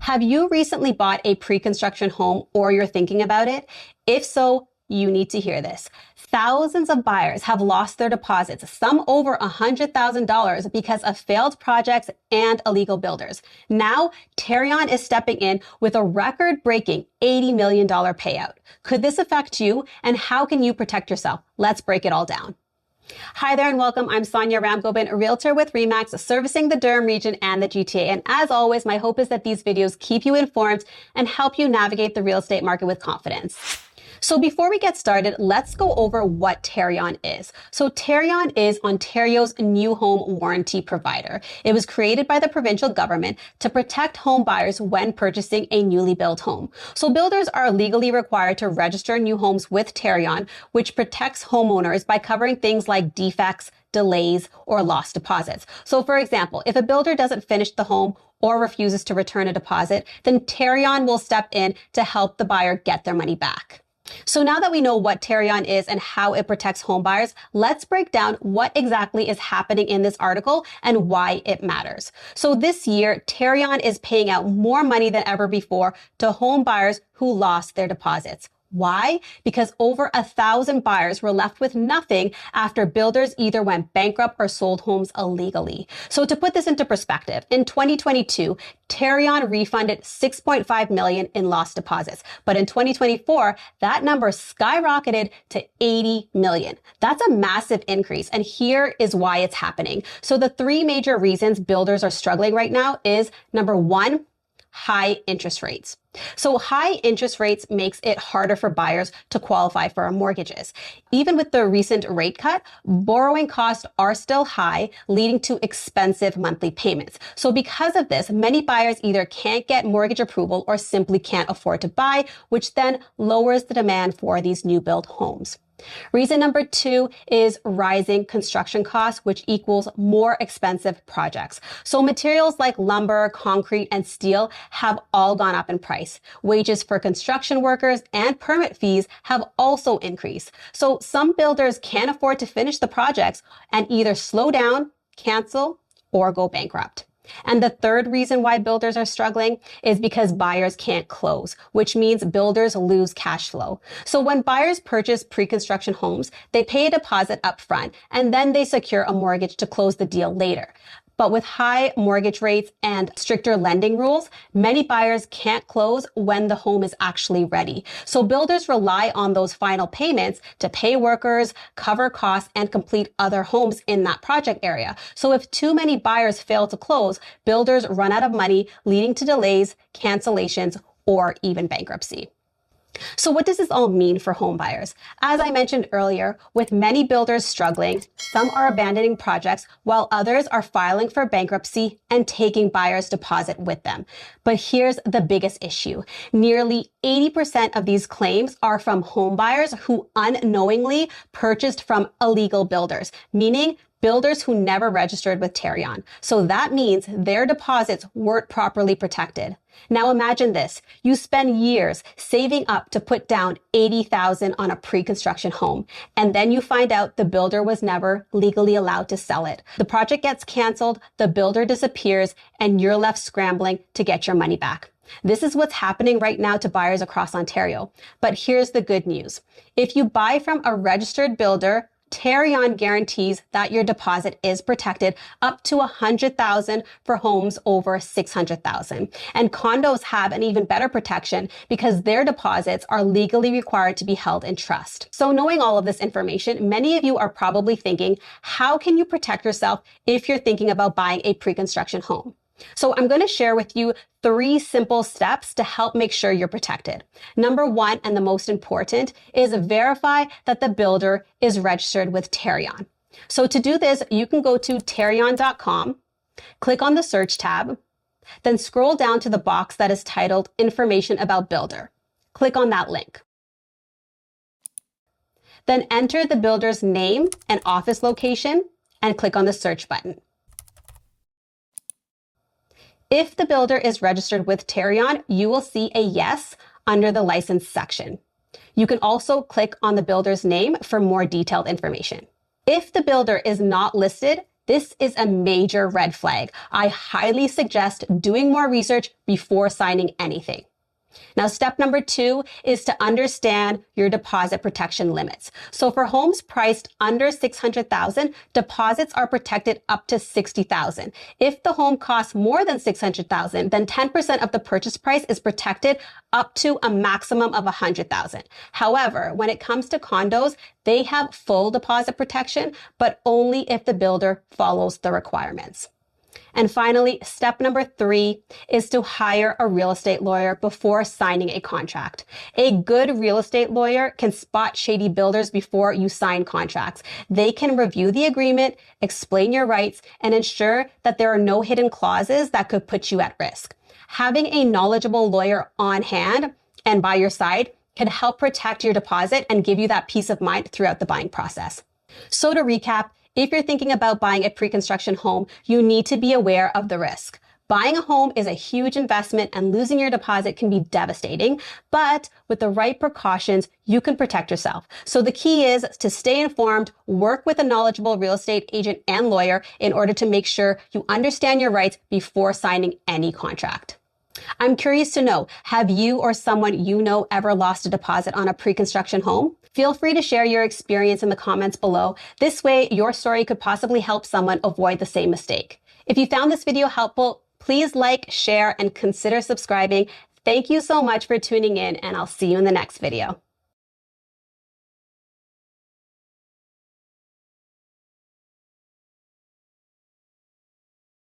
Have you recently bought a pre-construction home or you're thinking about it? If so, you need to hear this. Thousands of buyers have lost their deposits, some over $100,000 because of failed projects and illegal builders. Now, Tarion is stepping in with a record-breaking $80 million payout. Could this affect you, and how can you protect yourself? Let's break it all down. Hi there and welcome. I'm Sonia Ramgobin, a realtor with RE/MAX, servicing the Durham region and the GTA. And as always, my hope is that these videos keep you informed and help you navigate the real estate market with confidence. So before we get started, let's go over what Tarion is. So Tarion is Ontario's new home warranty provider. It was created by the provincial government to protect home buyers when purchasing a newly built home. So builders are legally required to register new homes with Tarion, which protects homeowners by covering things like defects, delays, or lost deposits. So for example, if a builder doesn't finish the home or refuses to return a deposit, then Tarion will step in to help the buyer get their money back. So now that we know what Tarion is and how it protects home buyers, let's break down what exactly is happening in this article and why it matters. So this year, Tarion is paying out more money than ever before to home buyers who lost their deposits. Why? Because over 1,000 buyers were left with nothing after builders either went bankrupt or sold homes illegally. So to put this into perspective, in 2022, Tarion refunded $6.5 million in lost deposits. But in 2024, that number skyrocketed to $80 million. That's a massive increase. And here is why it's happening. So the three major reasons builders are struggling right now is number one, high interest rates. So high interest rates makes it harder for buyers to qualify for mortgages. Even with the recent rate cut, borrowing costs are still high, leading to expensive monthly payments. So because of this, many buyers either can't get mortgage approval or simply can't afford to buy, which then lowers the demand for these new build homes. Reason number two is rising construction costs, which equals more expensive projects. So materials like lumber, concrete, and steel have all gone up in price. Wages for construction workers and permit fees have also increased. So some builders can't afford to finish the projects and either slow down, cancel, or go bankrupt. And the third reason why builders are struggling is because buyers can't close, which means builders lose cash flow. So when buyers purchase pre-construction homes, they pay a deposit up front and then they secure a mortgage to close the deal later. But with high mortgage rates and stricter lending rules, many buyers can't close when the home is actually ready. So builders rely on those final payments to pay workers, cover costs, and complete other homes in that project area. So if too many buyers fail to close, builders run out of money, leading to delays, cancellations, or even bankruptcy. So what does this all mean for home buyers? As I mentioned earlier, with many builders struggling, some are abandoning projects while others are filing for bankruptcy and taking buyers' deposit with them. But here's the biggest issue. Nearly 80% of these claims are from home buyers who unknowingly purchased from illegal builders, meaning builders who never registered with Tarion. So that means their deposits weren't properly protected. Now imagine this. You spend years saving up to put down $80,000 on a pre-construction home, and then you find out the builder was never legally allowed to sell it. The project gets canceled, the builder disappears, and you're left scrambling to get your money back. This is what's happening right now to buyers across Ontario. But here's the good news. If you buy from a registered builder, Tarion guarantees that your deposit is protected up to $100,000 for homes over $600,000. And condos have an even better protection because their deposits are legally required to be held in trust. So knowing all of this information, many of you are probably thinking, how can you protect yourself if you're thinking about buying a pre-construction home? So I'm going to share with you 3 simple steps to help make sure you're protected. Number one, and the most important, is verify that the builder is registered with Tarion. So to do this, you can go to tarion.com, click on the search tab, then scroll down to the box that is titled Information About Builder. Click on that link. Then enter the builder's name and office location and click on the search button. If the builder is registered with Tarion, you will see a yes under the license section. You can also click on the builder's name for more detailed information. If the builder is not listed, this is a major red flag. I highly suggest doing more research before signing anything. Now, step number 2 is to understand your deposit protection limits. So for homes priced under $600,000, deposits are protected up to $60,000. If the home costs more than $600,000, then 10% of the purchase price is protected up to a maximum of $100,000. However, when it comes to condos, they have full deposit protection, but only if the builder follows the requirements. And finally, step number 3 is to hire a real estate lawyer before signing a contract. A good real estate lawyer can spot shady builders before you sign contracts. They can review the agreement, explain your rights, and ensure that there are no hidden clauses that could put you at risk. Having a knowledgeable lawyer on hand and by your side can help protect your deposit and give you that peace of mind throughout the buying process. So to recap, if you're thinking about buying a pre-construction home, you need to be aware of the risk. Buying a home is a huge investment and losing your deposit can be devastating, but with the right precautions, you can protect yourself. So the key is to stay informed, work with a knowledgeable real estate agent and lawyer in order to make sure you understand your rights before signing any contract. I'm curious to know, have you or someone you know ever lost a deposit on a pre-construction home? Feel free to share your experience in the comments below. This way, your story could possibly help someone avoid the same mistake. If you found this video helpful, please like, share, and consider subscribing. Thank you so much for tuning in, and I'll see you in the next video.